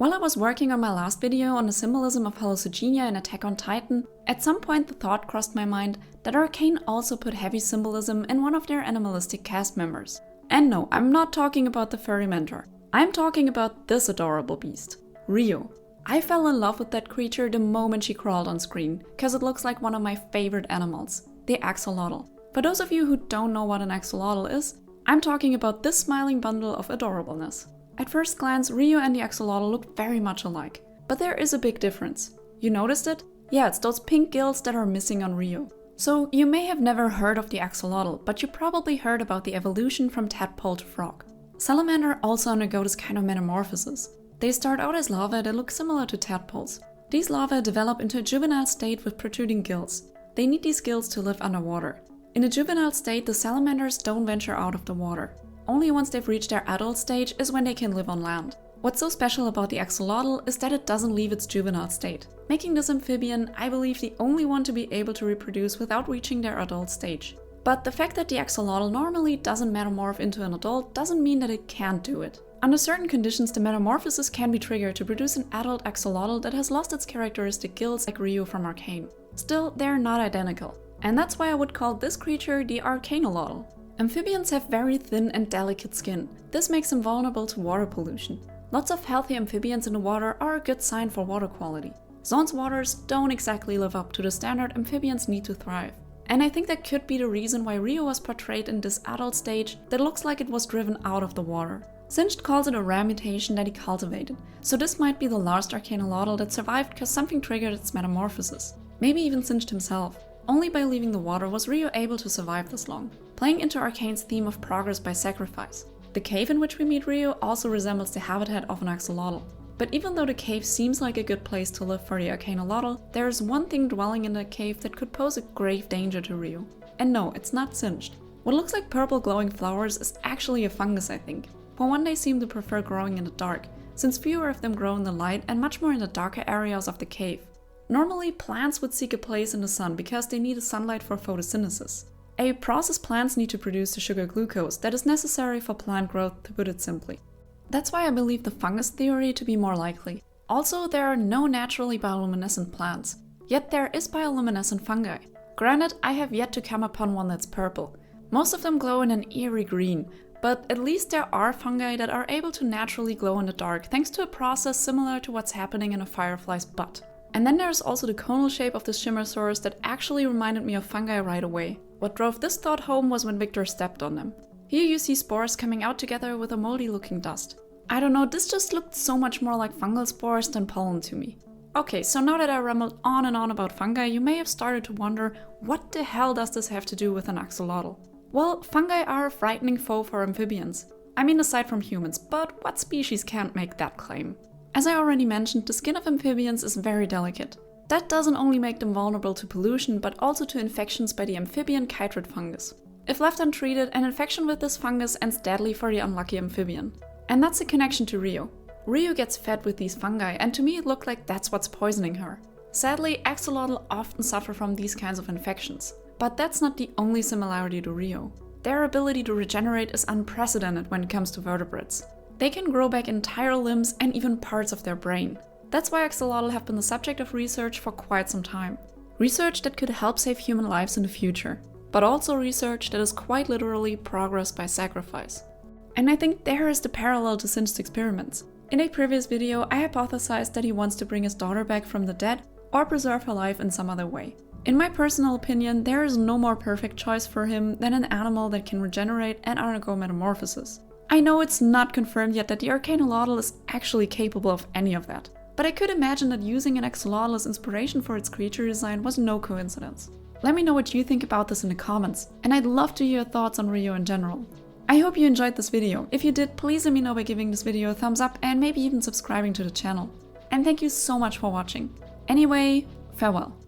While I was working on my last video on the symbolism of hallucigenia in Attack on Titan, at some point the thought crossed my mind that Arcane also put heavy symbolism in one of their animalistic cast members. And no, I'm not talking about the furry mentor. I'm talking about this adorable beast, Rio. I fell in love with that creature the moment she crawled on screen, cause it looks like one of my favorite animals, the axolotl. For those of you who don't know what an axolotl is, I'm talking about this smiling bundle of adorableness. At first glance, Rio and the axolotl look very much alike, but there is a big difference. You noticed it? Yeah, it's those pink gills that are missing on Rio. So you may have never heard of the axolotl, but you probably heard about the evolution from tadpole to frog. Salamander also undergo this kind of metamorphosis. They start out as larvae that look similar to tadpoles. These larvae develop into a juvenile state with protruding gills. They need these gills to live underwater. In a juvenile state, the salamanders don't venture out of the water. Only once they've reached their adult stage is when they can live on land. What's so special about the axolotl is that it doesn't leave its juvenile state, making this amphibian, I believe, the only one to be able to reproduce without reaching their adult stage. But the fact that the axolotl normally doesn't metamorph into an adult doesn't mean that it can't do it. Under certain conditions, the metamorphosis can be triggered to produce an adult axolotl that has lost its characteristic gills like Rio from Arcane. Still, they're not identical. And that's why I would call this creature the Arcaneolotl. Amphibians have very thin and delicate skin. This makes them vulnerable to water pollution. Lots of healthy amphibians in the water are a good sign for water quality. Zone's waters don't exactly live up to the standard amphibians need to thrive. And I think that could be the reason why Rio was portrayed in this adult stage that looks like it was driven out of the water. Singed calls it a rare mutation that he cultivated, so this might be the last Arcaneolotl that survived because something triggered its metamorphosis. Maybe even Singed himself. Only by leaving the water was Rio able to survive this long, playing into Arcane's theme of progress by sacrifice. The cave in which we meet Rio also resembles the habitat of an axolotl. But even though the cave seems like a good place to live for the Arcaneolotl, there is one thing dwelling in the cave that could pose a grave danger to Rio. And no, it's not Singed. What looks like purple glowing flowers is actually a fungus, I think. For one, they seem to prefer growing in the dark, since fewer of them grow in the light and much more in the darker areas of the cave. Normally, plants would seek a place in the sun because they need sunlight for photosynthesis. A process plants need to produce the sugar glucose that is necessary for plant growth, to put it simply. That's why I believe the fungus theory to be more likely. Also, there are no naturally bioluminescent plants, yet there is bioluminescent fungi. Granted, I have yet to come upon one that's purple. Most of them glow in an eerie green, but at least there are fungi that are able to naturally glow in the dark thanks to a process similar to what's happening in a firefly's butt. And then there's also the conal shape of the shimmer source that actually reminded me of fungi right away. What drove this thought home was when Victor stepped on them. Here you see spores coming out together with a moldy looking dust. I don't know, this just looked so much more like fungal spores than pollen to me. Okay, so now that I rambled on and on about fungi, you may have started to wonder, what the hell does this have to do with an axolotl? Well, fungi are a frightening foe for amphibians. I mean, aside from humans, but what species can't make that claim? As I already mentioned, the skin of amphibians is very delicate. That doesn't only make them vulnerable to pollution, but also to infections by the amphibian chytrid fungus. If left untreated, an infection with this fungus ends deadly for the unlucky amphibian. And that's the connection to Rio. Rio gets fed with these fungi, and to me it looked like that's what's poisoning her. Sadly, axolotl often suffer from these kinds of infections. But that's not the only similarity to Rio. Their ability to regenerate is unprecedented when it comes to vertebrates. They can grow back entire limbs and even parts of their brain. That's why axolotl have been the subject of research for quite some time. Research that could help save human lives in the future, but also research that is quite literally progress by sacrifice. And I think there is the parallel to Singed's experiments. In a previous video, I hypothesized that he wants to bring his daughter back from the dead or preserve her life in some other way. In my personal opinion, there is no more perfect choice for him than an animal that can regenerate and undergo metamorphosis. I know it's not confirmed yet that the Arcaneolotl is actually capable of any of that, but I could imagine that using an axolotl as inspiration for its creature design was no coincidence. Let me know what you think about this in the comments, and I'd love to hear your thoughts on Rio in general. I hope you enjoyed this video. If you did, please let me know by giving this video a thumbs up and maybe even subscribing to the channel. And thank you so much for watching. Anyway, farewell.